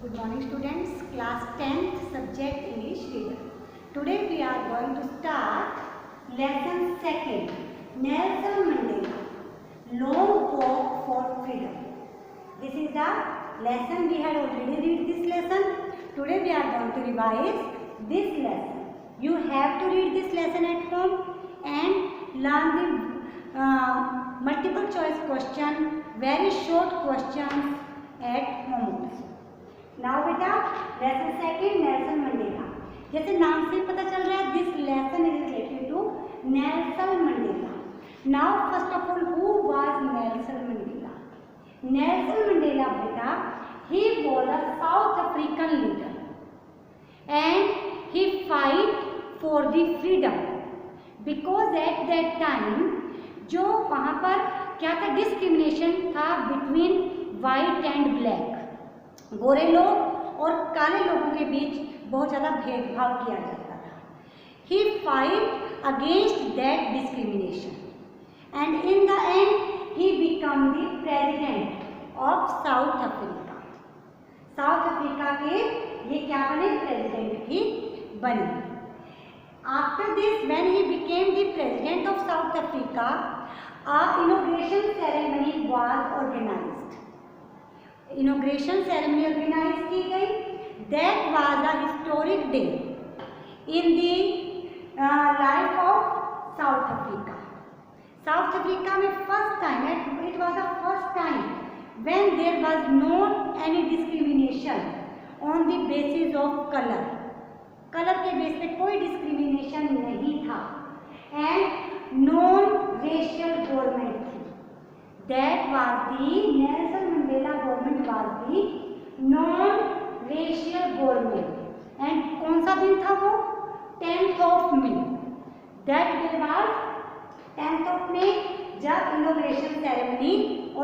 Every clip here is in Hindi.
Good morning students, class 10th subject English reader. Today we are going to start lesson 2nd, Nelson Mandela, Long Walk for Freedom. This is the lesson, we had already read this lesson. Today we are going to revise this lesson. You have to read this lesson at home and learn the multiple choice question, very short questions at home also. Now बेटा लेसन सेकंड नेल्सन मंडेला, जैसे नाम से पता चल रहा है this lesson is related to Nelson Mandela. Now first of all who was Nelson Mandela? Nelson Mandela बेटा he was a South African leader and he fight for the freedom because at that time जो वहाँ पर क्या था, डिस्क्रिमिनेशन था बिटवीन वाइट एंड ब्लैक, गोरे लोग और काले लोगों के बीच बहुत ज़्यादा भेदभाव किया जाता था. He fight against that discrimination and in the end he become the president of South Africa. South Africa के ये क्या बने, प्रेसिडेंट भी बने. After this when he became the president of South Africa, a inauguration ceremony was organized. Inauguration ceremony organize की गई. That was a historic day in the life of South Africa. South Africa में first time, it was the first time when there was not any discrimination on the basis of colour. Colour के बेस पे कोई डिस्क्रिमिनेशन नहीं था एंड नॉन रेशियल गवर्नमेंट थी. That was the Nelson Mandela government was the non-racial government. And कौन सा दिन था वो? 10th of May. That day was 10th of May जब inauguration ceremony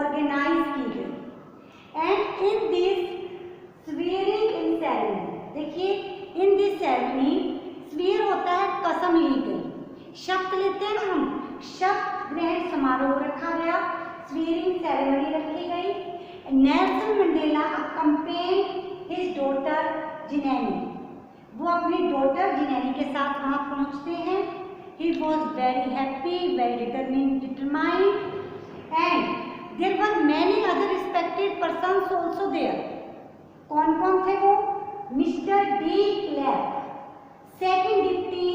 organize की गई. And in this swearing in ceremony, देखिए in this ceremony swear होता है कसम ली गई, शपथ लेते हैं ना हम, शपथ ग्रहण समारोह रखा गया, स्वीयरिंग सेरेमनी रखी गई. Nelson Mandela accompanied his daughter Zenani, वो अपनी डॉटर जिनेनी के साथ वहाँ पहुँचते हैं. He was very happy, very determined and there were many other respected persons also there. कौन कौन थे वो? Mister de Klerk, second deputy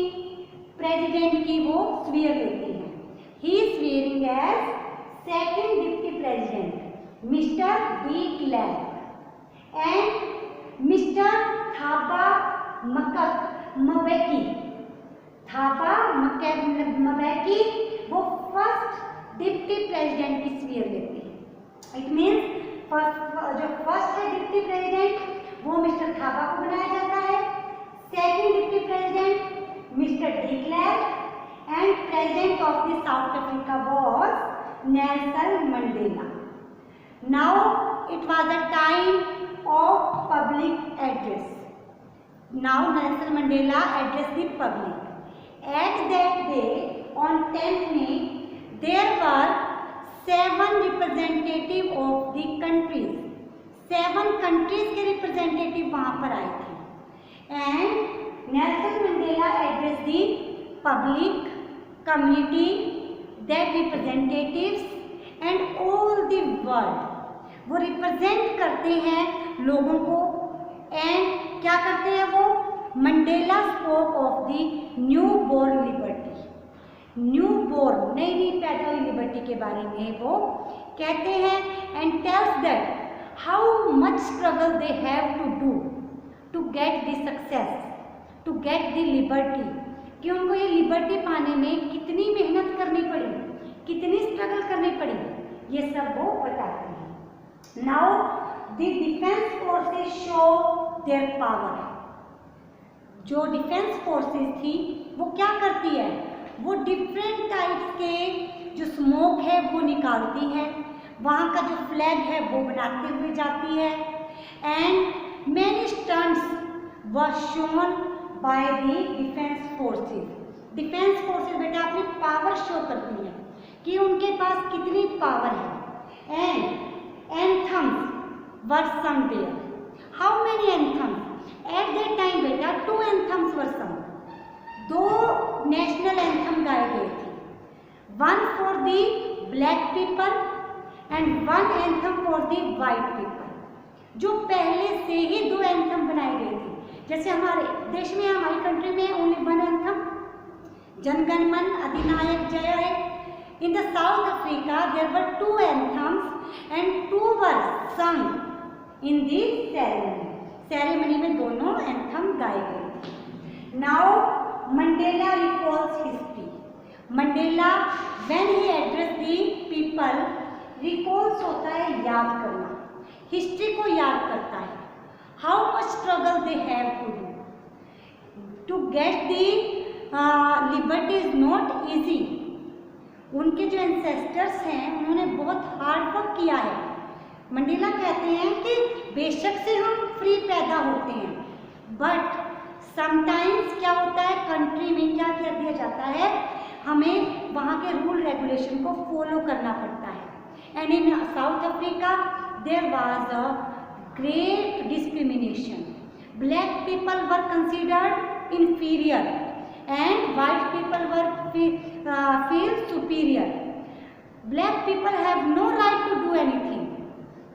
president की वो स्वीयर लेते हैं. He is swearing as second deputy president Mr. D. Clark and Mr. Thaba Mbeki. Thaba Mbeki वो first deputy president की स्वीयर लेते हैं. It means जो first है deputy president वो मिस्टर थाबा को बनाया जाता है, second deputy president Mr. D. Clark and president of the South Africa was Nelson Mandela. Now it was a time of public address. Now Nelson Mandela addressed the public. At that day, on 10th May, there were 7 representatives of the countries. 7 countries के representative वहाँ पर आए थे. And Nelson Mandela addressed the public, community, that representatives and all the world. वो रिप्रेजेंट करते हैं लोगों को एंड क्या करते हैं वो? Mandela spoke of the new born liberty. New born, नई नई पैदा हुई लिबर्टी के बारे में वो कहते हैं and tells that how much struggle they have to do to get the success, to get the liberty, कि उनको ये लिबर्टी पाने में कितनी मेहनत करनी पड़ी, कितनी स्ट्रगल करनी पड़ी, ये सब वो बताते हैं. Now the defence forces show their power. जो डिफेंस फोर्सेस थी वो क्या करती है, वो डिफरेंट टाइप्स के जो स्मोक है वो निकालती है, वहाँ का जो फ्लैग है वो बनाते हुए जाती है. And many stunts were shown by the defence forces. Defence forces बेटा अपनी पावर शो करती है कि उनके पास कितनी पावर है. And anthems were sung there. How many were sung, 2 national anthem गाए गए थे, one for the black people and one anthem for the white people. जो पहले से ही 2 एंथम बनाए गए थे, जैसे हमारे देश में, हमारी कंट्री में ओनली 1 एंथम, जनगण मन अधिनायक जय है। In the South Africa there were 2 anthems and 2 were sung in the ceremony में दोनों एंथम गाए गए। Now Mandela recalls history. Mandela when he address the people, recalls होता है याद करना, हिस्ट्री को याद करता है। How much struggle they have to get the liberty is not easy. उनके जो एंसेस्टर्स हैं उन्होंने बहुत हार्ड वर्क किया है। मंडेला कहते हैं कि बेशक से हम फ्री पैदा होते हैं, बट समटाइम्स क्या होता है, कंट्री में क्या कर दिया जाता है, हमें वहाँ के रूल रेगुलेशन को फॉलो करना पड़ता है। And in South Africa there was a great discrimination. Black people were considered inferior and white people were feel superior. Black people have no right to do anything,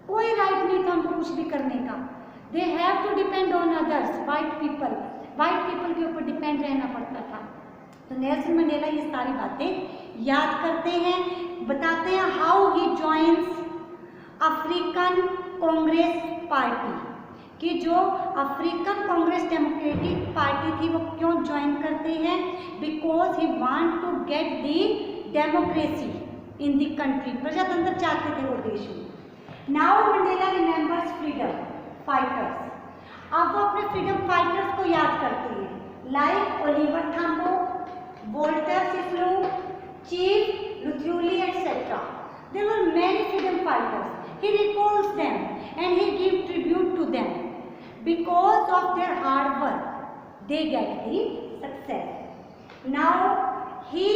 कोई राइट नहीं था उनको कुछ भी करने का। They have to depend on others, white people के ऊपर डिपेंड रहना पड़ता था। तो नेल्सन मंडेला ये सारी बातें याद करते हैं, बताते हैं how he joins African Congress party, कि जो अफ्रीकन कांग्रेस डेमोक्रेटिक पार्टी थी वो क्यों ज्वाइन करते हैं, because he want to get the democracy in the country, प्रजातंत्र चाहते थे वो देश में। Now Mandela remembers freedom fighters. अब वो अपने फ्रीडम फाइटर्स को याद करते हैं, like Oliver Tambo, Walter Sisulu, chief Luthuli etcetera. There were many freedom fighters. He recalls them and he gives tribute to them. Because of their hard work, they get the success. Now he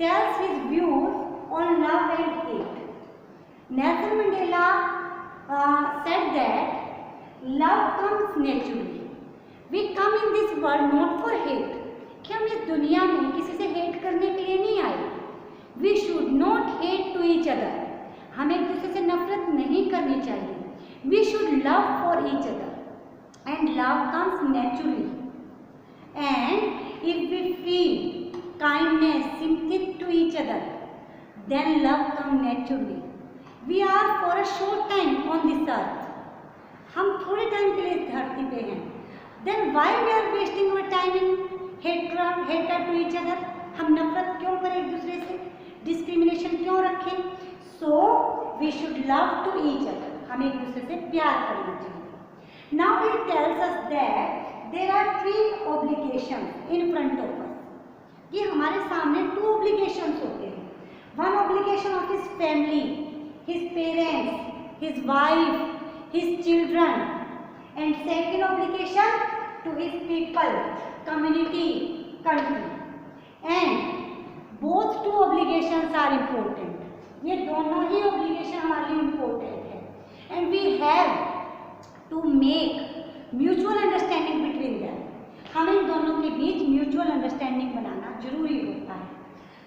tells his views on love and hate. Nelson Mandela said that love comes naturally. We come in this world not for hate. कि हम इस दुनिया में किसी से हेट करने के लिए नहीं आए। We should not hate to each other. हमें एक दूसरे से नफरत नहीं करनी चाहिए। We should love for each other. And love comes naturally. And if we feel kindness, sympathy to each other, then love comes naturally. We are for a short time on this earth. हम थोड़े टाइम के लिए इस धरती पे हैं। Then why we are wasting our time in hatred to each other? हम नफरत क्यों करें एक दूसरे से, डिस्क्रिमिनेशन क्यों रखें? So we should love to each other. हमें एक दूसरे से प्यार करना चाहिए। Now he tells us that there are 3 obligations in front of us. कि हमारे सामने 2 obligations होते हैं। One obligation of his family, his parents, his wife, his children, and second obligation to his people, community, country. And both 2 obligations are important. ये दोनों ही obligation हमारे लिए important है। And we have to make mutual understanding between them. हमें इन दोनों के बीच mutual understanding बनाना जरूरी होता है।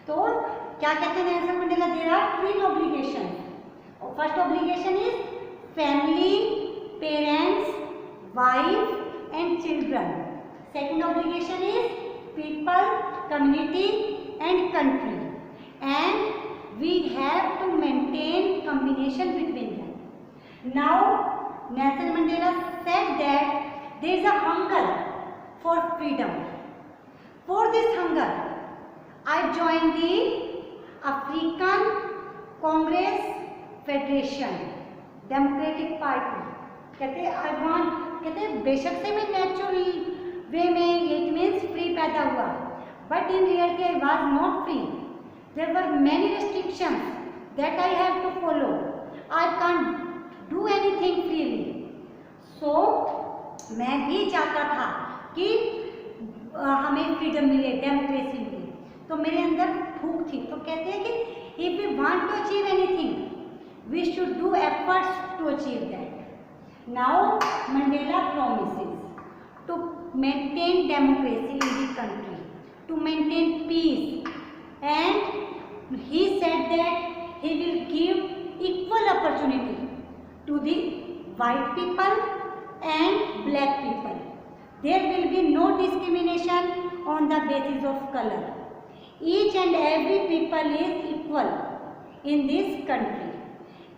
तो क्या कहते हैं Nelson Mandela? There are 3 obligations. First obligation is family, parents, wife, and children. Second obligation is people, community, and country. And we have to maintain combination between them. Now, Nelson Mandela said that there is a hunger for freedom. For this hunger, I joined the African Congress Federation Democratic Party. कहते बेशक से मैं नेचुरल वे में, इट मीन्स फ्री पैदा हुआ, but in reality I was not free. There were many restrictions that I have to follow. I can't do anything freely. So मैं भी चाहता था कि हमें फ्रीडम मिले, डेमोक्रेसी मिले. तो मेरे अंदर भूख थी. तो कहते हैं कि if we want to achieve anything we should do efforts to achieve that. Now Mandela promises to maintain democracy in the country, to maintain peace, and he said that he will give equal opportunity to the white people and black people. There will be no discrimination on the basis of color. Each and every people is equal in this country.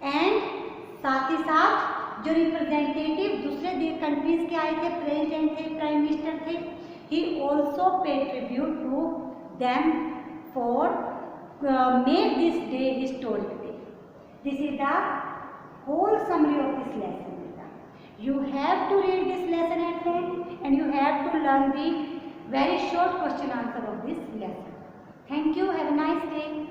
And साथ ही साथ जो रिप्रेजेंटेटिव दूसरे कंट्रीज के आए थे, प्रेसिडेंट थे, प्राइम मिनिस्टर थे, he also paid tribute to them for make this day historic day. This is the whole summary of this lesson. You have to read this lesson at home and you have to learn the very short question answer of this lesson. Thank you. Have a nice day.